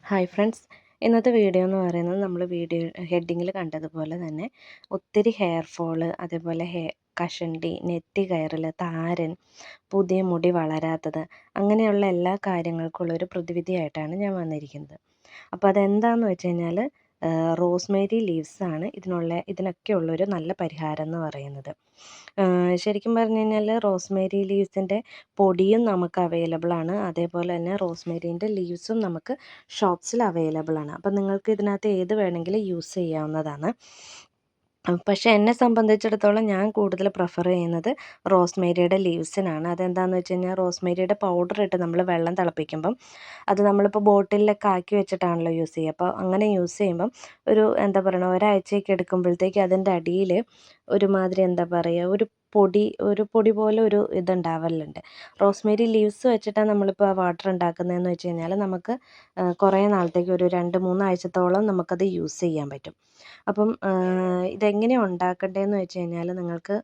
Hi friends. ഇന്നത്തെ video എന്ന് പറയുന്നത് നമ്മൾ വീഡിയോ ഹെഡിങ്ങിൽ കണ്ടതുപോലെ തന്നെ ഒത്തിരി ഹെയർ ഫോള്, അതേപോലെ കഷണ്ടി, നെറ്റി കയറൽ, താരൻ, പുതിയ മുടി വളരാത്തത്, അങ്ങനെയുള്ള എല്ലാ കാര്യങ്ങൾക്കുള്ളൊരു പ്രതിവിധിയായിട്ടാണ് ഞാൻ വന്നിരിക്കുന്നത്. അപ്പോൾ അതെന്താണെന്ന് വെച്ച് കഴിഞ്ഞാൽ റോസ്മേരി ലീവ്സാണ് ഇതിനൊക്കെയുള്ളൊരു നല്ല പരിഹാരം എന്ന് പറയുന്നത്. ശരിക്കും പറഞ്ഞു കഴിഞ്ഞാൽ റോസ്മേരി ലീവ്സിൻ്റെ പൊടിയും നമുക്ക് അവൈലബിൾ ആണ്. അതേപോലെ തന്നെ റോസ്മേരീൻ്റെ ലീവ്സും നമുക്ക് ഷോപ്സിൽ അവൈലബിൾ ആണ്. അപ്പം നിങ്ങൾക്ക് ഇതിനകത്ത് ഏത് വേണമെങ്കിലും യൂസ് ചെയ്യാവുന്നതാണ്. പക്ഷേ എന്നെ സംബന്ധിച്ചിടത്തോളം ഞാൻ കൂടുതൽ പ്രിഫർ ചെയ്യുന്നത് റോസ്മേരിയുടെ ലീവ്സിനാണ്. അതെന്താണെന്ന് വെച്ച് കഴിഞ്ഞാൽ റോസ്മേരിയുടെ പൗഡർ ഇട്ട് നമ്മൾ വെള്ളം തിളപ്പിക്കുമ്പം അത് നമ്മളിപ്പോൾ ബോട്ടിലിലൊക്കെ ആക്കി വെച്ചിട്ടാണല്ലോ യൂസ് ചെയ്യുക. അപ്പോൾ അങ്ങനെ യൂസ് ചെയ്യുമ്പം ഒരു എന്താ പറയുക, ഒരാഴ്ചയൊക്കെ എടുക്കുമ്പോഴത്തേക്ക് അതിൻ്റെ അടിയിൽ ഒരുമാതിരി എന്താ പറയുക, ഒരു പൊടി പോലെ ഒരു ഇതുണ്ടാവലുണ്ട്. റോസ്മേരി ലീവ്സ് വെച്ചിട്ടാണ് നമ്മളിപ്പോൾ ആ വാട്ടർ ഉണ്ടാക്കുന്നതെന്ന് വെച്ച് കഴിഞ്ഞാൽ നമുക്ക് കുറേ നാളത്തേക്ക് ഒരു 2-3 ആഴ്ചത്തോളം നമുക്കത് യൂസ് ചെയ്യാൻ പറ്റും. അപ്പം ഇതെങ്ങനെയാണ് ഉണ്ടാക്കേണ്ടതെന്ന് വെച്ച് കഴിഞ്ഞാൽ നിങ്ങൾക്ക്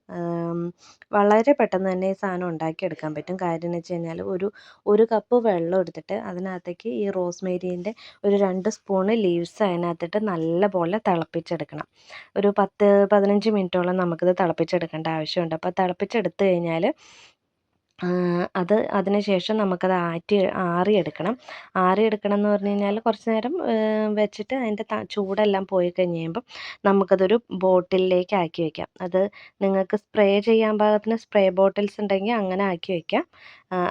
വളരെ പെട്ടെന്ന് തന്നെ ഈ സാധനം ഉണ്ടാക്കിയെടുക്കാൻ പറ്റും. കാര്യം എന്ന് വെച്ച് കഴിഞ്ഞാൽ ഒരു കപ്പ് വെള്ളം എടുത്തിട്ട് അതിനകത്തേക്ക് ഈ റോസ്മേരീൻ്റെ ഒരു 2 സ്പൂണ് ലീവ്സ് അതിനകത്തിട്ട് നല്ലപോലെ തിളപ്പിച്ചെടുക്കണം. ഒരു 10-15 മിനിറ്റോളം നമുക്കിത് തിളപ്പിച്ചെടുക്കേണ്ട ആവശ്യമുണ്ട്. അപ്പോൾ തിളപ്പിച്ചെടുത്ത് കഴിഞ്ഞാൽ അതിന് ശേഷം നമുക്കത് ആറിയെടുക്കണം എന്ന് പറഞ്ഞു കഴിഞ്ഞാൽ കുറച്ച് നേരം വെച്ചിട്ട് അതിൻ്റെ ചൂടെല്ലാം പോയി കഴിഞ്ഞ് കഴിയുമ്പം നമുക്കതൊരു ബോട്ടിലിലേക്ക് ആക്കി വയ്ക്കാം. അത് നിങ്ങൾക്ക് സ്പ്രേ ചെയ്യാൻ പാകത്തിന് സ്പ്രേ ബോട്ടിൽസ് ഉണ്ടെങ്കിൽ അങ്ങനെ ആക്കി വയ്ക്കാം.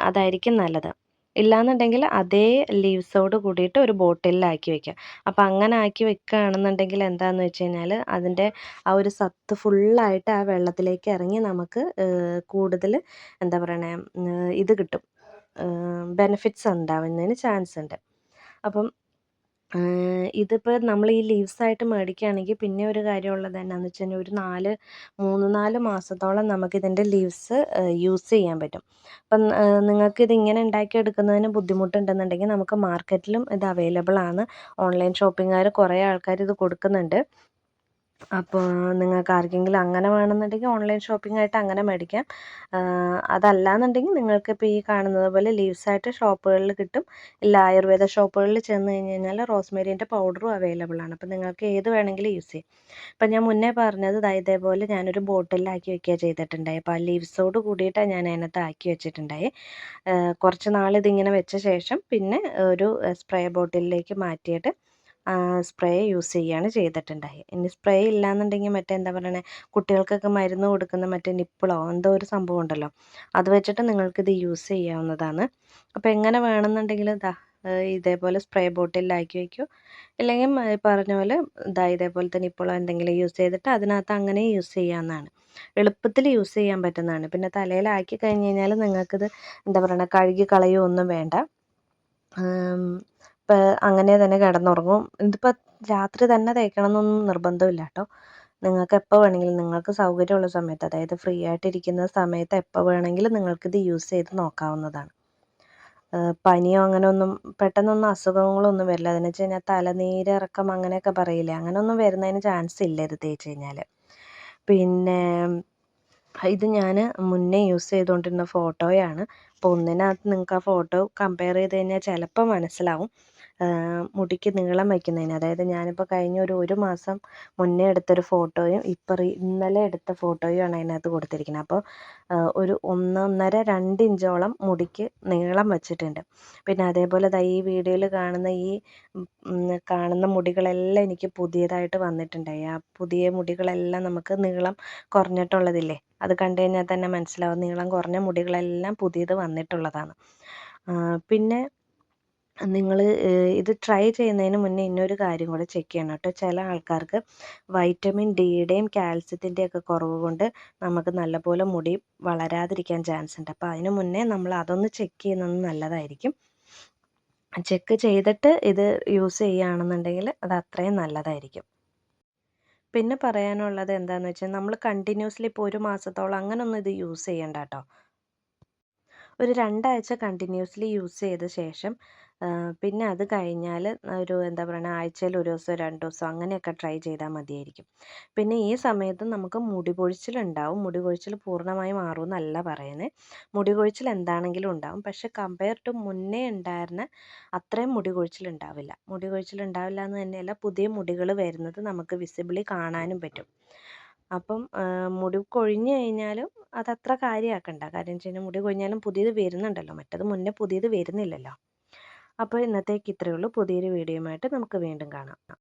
അതായിരിക്കും നല്ലത്. ഇല്ലാന്നുണ്ടെങ്കിൽ അതേ ലീവ്സോട് കൂടിയിട്ട് ഒരു ബോട്ടിലിലാക്കി വയ്ക്കാം. അപ്പോൾ അങ്ങനെ ആക്കി വെക്കുകയാണെന്നുണ്ടെങ്കിൽ എന്താണെന്ന് വെച്ച് കഴിഞ്ഞാൽ അതിൻ്റെ ആ ഒരു സത്ത് ഫുള്ളായിട്ട് ആ വെള്ളത്തിലേക്ക് ഇറങ്ങി നമുക്ക് കൂടുതൽ എന്താ പറയണേ, ഇത് കിട്ടും, ബെനിഫിറ്റ്സ് ഉണ്ടാവുന്നതിന് ചാൻസ് ഉണ്ട്. അപ്പം ഇതിപ്പോൾ നമ്മൾ ഈ ലീവ്സായിട്ട് മേടിക്കുകയാണെങ്കിൽ പിന്നെ ഒരു കാര്യമുള്ളത് എന്നാന്ന് വെച്ച് കഴിഞ്ഞാൽ ഒരു 3-4 മാസത്തോളം നമുക്കിതിൻ്റെ ലീവ്സ് യൂസ് ചെയ്യാൻ പറ്റും. അപ്പം നിങ്ങൾക്കിത് ഇങ്ങനെ ഉണ്ടാക്കിയെടുക്കുന്നതിന് ബുദ്ധിമുട്ടുണ്ടെന്നുണ്ടെങ്കിൽ നമുക്ക് മാർക്കറ്റിലും ഇത് അവൈലബിൾ ആണ്. ഓൺലൈൻ ഷോപ്പിംഗുകാർ കുറേ ആൾക്കാർ ഇത് കൊടുക്കുന്നുണ്ട്. അപ്പോൾ നിങ്ങൾക്ക് ആർക്കെങ്കിലും അങ്ങനെ വേണമെന്നുണ്ടെങ്കിൽ ഓൺലൈൻ ഷോപ്പിംഗ് ആയിട്ട് അങ്ങനെ മേടിക്കാം. അതല്ലാന്നുണ്ടെങ്കിൽ നിങ്ങൾക്കിപ്പോൾ ഈ കാണുന്നത് പോലെ ലീവ്സായിട്ട് ഷോപ്പുകളിൽ കിട്ടും. ഇല്ല, ആയുർവേദ ഷോപ്പുകളിൽ ചെന്ന് കഴിഞ്ഞ് കഴിഞ്ഞാൽ റോസ്മേരീൻ്റെ പൗഡറും അവൈലബിൾ ആണ്. അപ്പോൾ നിങ്ങൾക്ക് ഏത് വേണമെങ്കിലും യൂസ് ചെയ്യാം. അപ്പം ഞാൻ മുന്നേ പറഞ്ഞത് ഇതേപോലെ ഞാനൊരു ബോട്ടിലാക്കി വെക്കുക ചെയ്തിട്ടുണ്ടായി. അപ്പോൾ ആ ലീവ്സോട് കൂടിയിട്ടാണ് ഞാൻ അതിനകത്ത് ആക്കി വെച്ചിട്ടുണ്ടായി. കുറച്ച് നാളിതിങ്ങനെ വെച്ച ശേഷം പിന്നെ ഒരു സ്പ്രേ ബോട്ടിലിലേക്ക് മാറ്റിയിട്ട് സ്പ്രേ യൂസ് ചെയ്യുകയാണ് ചെയ്തിട്ടുണ്ടായി. ഇനി സ്പ്രേ ഇല്ലാന്നുണ്ടെങ്കിൽ മറ്റേ പറയണേ, കുട്ടികൾക്കൊക്കെ മരുന്ന് കൊടുക്കുന്ന മറ്റേ നിപ്പിളോ എന്തോ ഒരു സംഭവം ഉണ്ടല്ലോ, അത് വെച്ചിട്ട് നിങ്ങൾക്കിത് യൂസ് ചെയ്യാവുന്നതാണ്. അപ്പോൾ എങ്ങനെ വേണമെന്നുണ്ടെങ്കിൽ ഇതേപോലെ സ്പ്രേ ബോട്ടിലാക്കി വയ്ക്കൂ. ഇല്ലെങ്കിൽ പറഞ്ഞ പോലെ ഇതേപോലത്തെ നിപ്പിളോ എന്തെങ്കിലും യൂസ് ചെയ്തിട്ട് അതിനകത്ത് അങ്ങനെ യൂസ് ചെയ്യാവുന്നതാണ്. എളുപ്പത്തിൽ യൂസ് ചെയ്യാൻ പറ്റുന്നതാണ്. പിന്നെ തലയിലാക്കി കഴിഞ്ഞ് കഴിഞ്ഞാൽ നിങ്ങൾക്കിത് എന്താ പറയണേ, കഴുകി കളയുകയൊന്നും വേണ്ട. ഇപ്പം അങ്ങനെ തന്നെ കിടന്നുറങ്ങും. ഇതിപ്പോൾ രാത്രി തന്നെ തേക്കണം എന്നൊന്നും നിർബന്ധമില്ല കേട്ടോ. നിങ്ങൾക്ക് എപ്പോൾ വേണമെങ്കിലും നിങ്ങൾക്ക് സൗകര്യമുള്ള സമയത്ത്, അതായത് ഫ്രീ ആയിട്ടിരിക്കുന്ന സമയത്ത് എപ്പോൾ വേണമെങ്കിലും നിങ്ങൾക്കിത് യൂസ് ചെയ്ത് നോക്കാവുന്നതാണ്. പനിയോ അങ്ങനെയൊന്നും പെട്ടെന്നൊന്നും അസുഖങ്ങളൊന്നും വരില്ല. അതെന്ന് വെച്ച് കഴിഞ്ഞാൽ തലനീരിറക്കം അങ്ങനെയൊക്കെ പറയില്ലേ, അങ്ങനെയൊന്നും വരുന്നതിന് ചാൻസ് ഇല്ല ഇത് തേച്ച് കഴിഞ്ഞാൽ. പിന്നെ ഇത് ഞാൻ മുന്നേ യൂസ് ചെയ്തുകൊണ്ടിരുന്ന ഫോട്ടോയാണ്. അപ്പോൾ ഒന്നിനകത്ത് നിങ്ങൾക്ക് ആ ഫോട്ടോ കമ്പയർ ചെയ്ത് കഴിഞ്ഞാൽ ചിലപ്പോൾ മനസ്സിലാവും. മുടിക്ക് നീളം വയ്ക്കുന്നതിന്, അതായത് ഞാനിപ്പോൾ കഴിഞ്ഞ ഒരു മാസം മുന്നേ എടുത്തൊരു ഫോട്ടോയും ഇന്നലെ എടുത്ത ഫോട്ടോയുമാണ് അതിനകത്ത് കൊടുത്തിരിക്കുന്നത്. അപ്പോൾ ഒരു 1-1.5-2 ഇഞ്ചോളം മുടിക്ക് നീളം വച്ചിട്ടുണ്ട്. പിന്നെ അതേപോലെ ഈ വീഡിയോയിൽ കാണുന്ന മുടികളെല്ലാം എനിക്ക് പുതിയതായിട്ട് വന്നിട്ടുണ്ടായി. ആ പുതിയ മുടികളെല്ലാം നമുക്ക് നീളം കുറഞ്ഞിട്ടുള്ളതില്ലേ, അത് കണ്ടു കഴിഞ്ഞാൽ തന്നെ മനസ്സിലാവും. നീളം കുറഞ്ഞ മുടികളെല്ലാം പുതിയത് വന്നിട്ടുള്ളതാണ്. പിന്നെ നിങ്ങൾ ഇത് ട്രൈ ചെയ്യുന്നതിന് മുന്നേ ഇന്നൊരു കാര്യം കൂടെ ചെക്ക് ചെയ്യണം കേട്ടോ. ചില ആൾക്കാർക്ക് വൈറ്റമിൻ ഡിയുടെയും കാൽസ്യത്തിൻ്റെയൊക്കെ കുറവ് കൊണ്ട് നമുക്ക് നല്ലപോലെ മുടി വളരാതിരിക്കാൻ ചാൻസ് ഉണ്ട്. അപ്പോൾ അതിന് മുന്നേ നമ്മൾ അതൊന്ന് ചെക്ക് ചെയ്യുന്നത് നല്ലതായിരിക്കും. ചെക്ക് ചെയ്തിട്ട് ഇത് യൂസ് ചെയ്യുകയാണെന്നുണ്ടെങ്കിൽ അത് അത്രയും നല്ലതായിരിക്കും. പിന്നെ പറയാനുള്ളത് എന്താണെന്ന് വെച്ചാൽ നമ്മൾ കണ്ടിന്യൂസ്ലി ഇപ്പോൾ 1 മാസത്തോളം അങ്ങനെയൊന്നും ഇത് യൂസ് ചെയ്യണ്ട കേട്ടോ. ഒരു 2 ആഴ്ച കണ്ടിന്യൂസ്ലി യൂസ് ചെയ്ത ശേഷം പിന്നെ അത് കഴിഞ്ഞാൽ ഒരു എന്താ പറയുക ആഴ്ചയിൽ ഒരു ദിവസം 2 ദിവസം അങ്ങനെയൊക്കെ ട്രൈ ചെയ്താൽ മതിയായിരിക്കും. പിന്നെ ഈ സമയത്ത് നമുക്ക് മുടി കൊഴിച്ചിലുണ്ടാവും. മുടി കൊഴിച്ചിൽ പൂർണ്ണമായി മാറുമെന്നല്ല പറയുന്നത്. മുടി കൊഴിച്ചിൽ എന്താണെങ്കിലും ഉണ്ടാവും. പക്ഷെ കമ്പയർ ടു മുന്നേ ഉണ്ടായിരുന്ന അത്രയും മുടി കൊഴിച്ചിലുണ്ടാവില്ല. മുടി കൊഴിച്ചിലുണ്ടാവില്ല എന്ന് തന്നെയല്ല, പുതിയ മുടികൾ വരുന്നത് നമുക്ക് വിസിബിളി കാണാനും പറ്റും. അപ്പം മുടി കൊഴിഞ്ഞ് കഴിഞ്ഞാലും അതത്ര കാര്യമാക്കണ്ട. കാര്യം വെച്ച് കഴിഞ്ഞാൽ മുടി കൊഴിഞ്ഞാലും പുതിയത് വരുന്നുണ്ടല്ലോ. മറ്റത് മുന്നേ പുതിയത് വരുന്നില്ലല്ലോ. അപ്പോൾ ഇന്നത്തേക്ക് ഇത്രയേ ഉള്ളൂ. പുതിയൊരു വീഡിയോയുമായിട്ട് നമുക്ക് വീണ്ടും കാണാം.